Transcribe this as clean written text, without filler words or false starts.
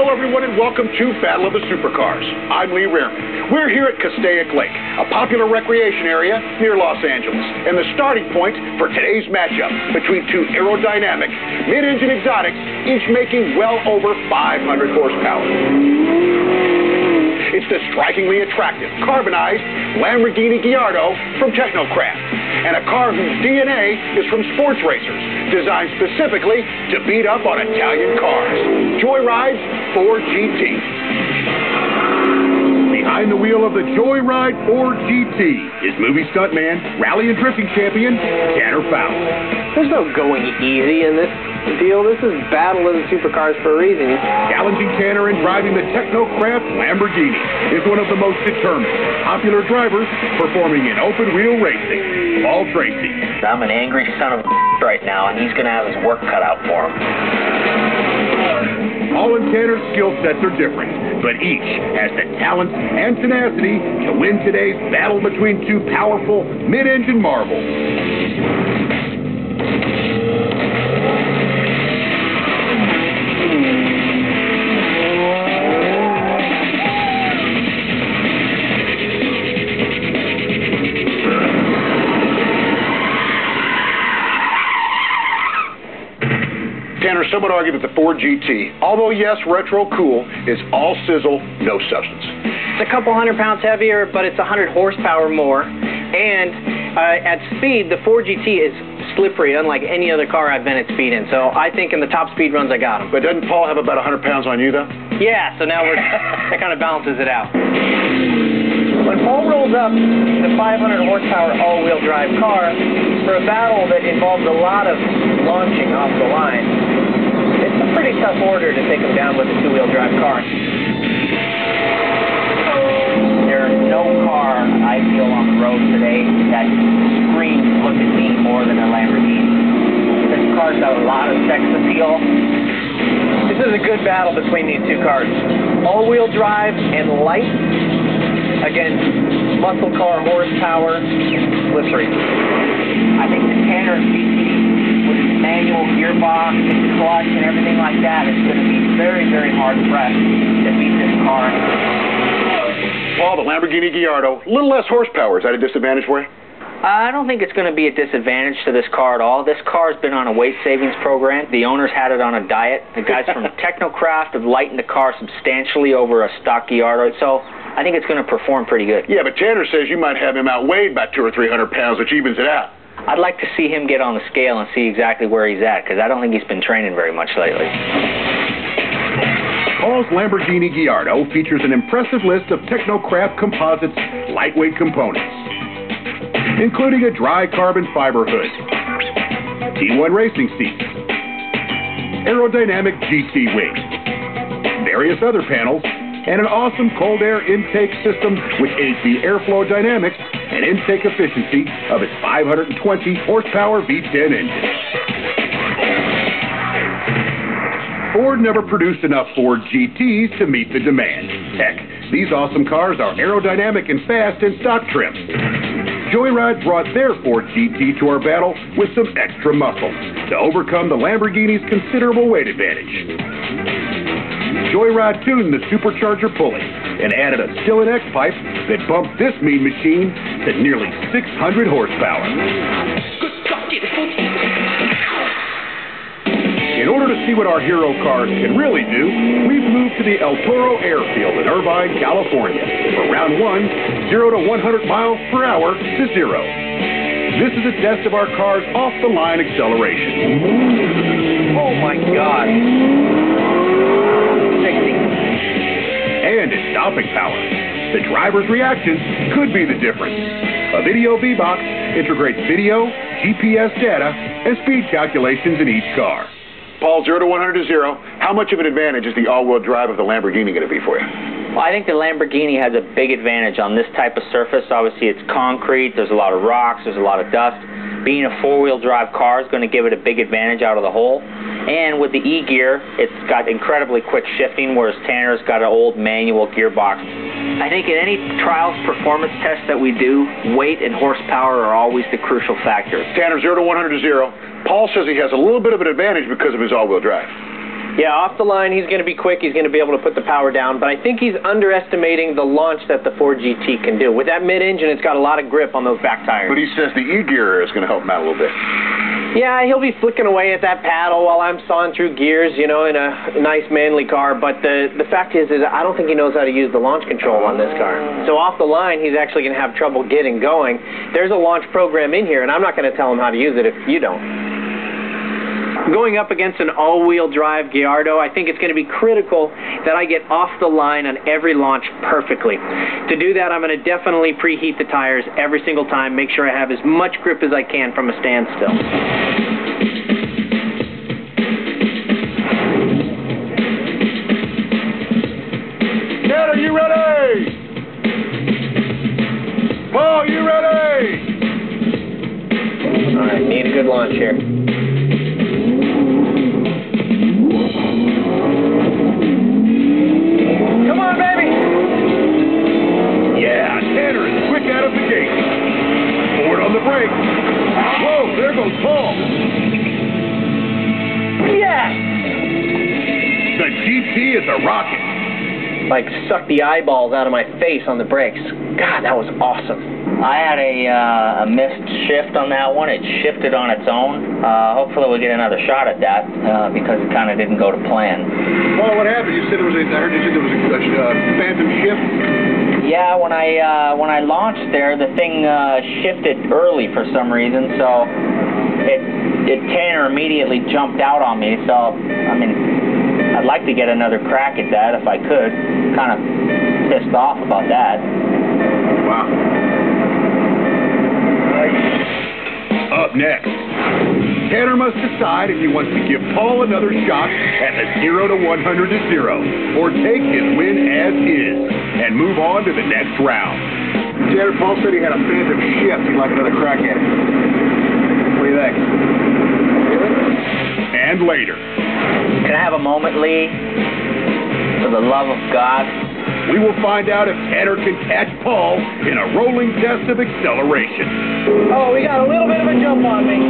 Hello, everyone, and welcome to Battle of the Supercars. I'm Lee Reherman. We're here at Castaic Lake, a popular recreation area near Los Angeles, and the starting point for today's matchup between two aerodynamic, mid-engine exotics, each making well over 500 horsepower. It's the strikingly attractive, carbonized Lamborghini Gallardo from Tecnocraft, and a car whose DNA is from sports racers, designed specifically to beat up on Italian cars. Joyride Ford GT. Behind the wheel of the Joyride Ford GT is movie stuntman, rally and drifting champion, Tanner Foust. There's no going easy in this deal. This is Battle of the Supercars for a reason. Challenging Tanner in driving the Tecnocraft Lamborghini is one of the most determined, popular drivers performing in open-wheel racing, Paul Tracy. I'm an angry son of a right now, and he's going to have his work cut out for him. Paul and Tanner's skill sets are different, but each has the talent and tenacity to win today's battle between two powerful mid-engine marvels. Tanner, some would argue that the Ford GT, although yes, retro cool, is all sizzle, no substance. It's a couple 100 pounds heavier, but it's 100 horsepower more. And at speed, the Ford GT is slippery, unlike any other car I've been at speed in. So I think in the top speed runs I got him. But doesn't Paul have about 100 pounds on you, though? Yeah, so now that kind of balances it out. When Paul rolls up the 500 horsepower all-wheel drive car for a battle that involves a lot of launching off the line, it's a pretty tough order to take him down with a two-wheel drive car. There's no car I feel on the road today that screams look at me more than a Lamborghini. This car's got a lot of sex appeal. This is a good battle between these two cars. All-wheel drive and light against muscle car horsepower, slippery. I think the Tanner GT with its manual gearbox and clutch and everything like that is going to be very, very hard pressed to beat this car. Paul, the Lamborghini Gallardo, a little less horsepower. Is that a disadvantage for you? I don't think it's going to be a disadvantage to this car at all. This car's been on a weight savings program. The owners had it on a diet. The guys from Tecnocraft have lightened the car substantially over a stock Gallardo, so I think it's going to perform pretty good. Yeah, but Tanner says you might have him outweighed by 200 or 300 pounds, which evens it out. I'd like to see him get on the scale and see exactly where he's at, because I don't think he's been training very much lately. Paul's Lamborghini Gallardo features an impressive list of Tecnocraft Composites lightweight components, including a dry carbon fiber hood, T1 racing seats, aerodynamic GT wing, various other panels, and an awesome cold air intake system which aids the airflow dynamics and intake efficiency of its 520 horsepower V10 engine. Ford never produced enough Ford GTs to meet the demand. Heck, these awesome cars are aerodynamic and fast in stock trim. Joyride brought their Ford GT to our battle with some extra muscle to overcome the Lamborghini's considerable weight advantage. Joyride tuned the supercharger pulley and added a Stillen X pipe that bumped this mean machine to nearly 600 horsepower. In order to see what our hero cars can really do, we've moved to the El Toro Airfield in Irvine, California for round 1, 0 to 100 miles per hour to 0. This is a test of our car's off-the-line acceleration. Oh my God. And its stopping power. The driver's reactions could be the difference. A video V-Box integrates video, GPS data, and speed calculations in each car. Paul, 0 to 100 to 0. How much of an advantage is the all-wheel drive of the Lamborghini going to be for you? Well, I think the Lamborghini has a big advantage on this type of surface. Obviously, it's concrete. There's a lot of rocks. There's a lot of dust. Being a four-wheel drive car is going to give it a big advantage out of the hole. And with the E-gear, it's got incredibly quick shifting, whereas Tanner's got an old manual gearbox. I think in any trials performance test that we do, weight and horsepower are always the crucial factors. Tanner, 0 to 100 to 0. Paul says he has a little bit of an advantage because of his all-wheel drive. Yeah, off the line, he's going to be quick. He's going to be able to put the power down, but I think he's underestimating the launch that the Ford GT can do. With that mid-engine, it's got a lot of grip on those back tires. But he says the E-gear is going to help him out a little bit. Yeah, he'll be flicking away at that paddle while I'm sawing through gears, you know, in a nice manly car. But the fact is I don't think he knows how to use the launch control on this car. So off the line, he's actually going to have trouble getting going. There's a launch program in here, and I'm not going to tell him how to use it if you don't. Going up against an all-wheel drive Gallardo, I think it's going to be critical that I get off the line on every launch perfectly. To do that, I'm going to definitely preheat the tires every single time, make sure I have as much grip as I can from a standstill. Dad, are you ready? Paul, you ready? All right, need a good launch here. Come on, baby! Yeah, Tanner is quick out of the gate. Forward on the brake. Whoa, there goes Paul. Yes! The GT is a rocket. Like, sucked the eyeballs out of my face on the brakes. God, that was awesome. I had a missed shift on that one. It shifted on its own. Hopefully we'll get another shot at that because it kind of didn't go to plan. Well, what happened? You said I heard you said there was a phantom shift. Yeah, when I launched there, the thing shifted early for some reason, so Tanner immediately jumped out on me. So I mean, I'd like to get another crack at that if I could. Kind of pissed off about that. Wow. Up next, Tanner must decide if he wants to give Paul another shot at the 0 to 100 to 0, or take his win as is and move on to the next round. Tanner, Paul said he had a phantom shift. He'd like another crack at it. What do you think? And later. Can I have a moment, Lee? For the love of God. We will find out if Tanner can catch Paul in a rolling test of acceleration. Oh, we got a little bit of a jump on me.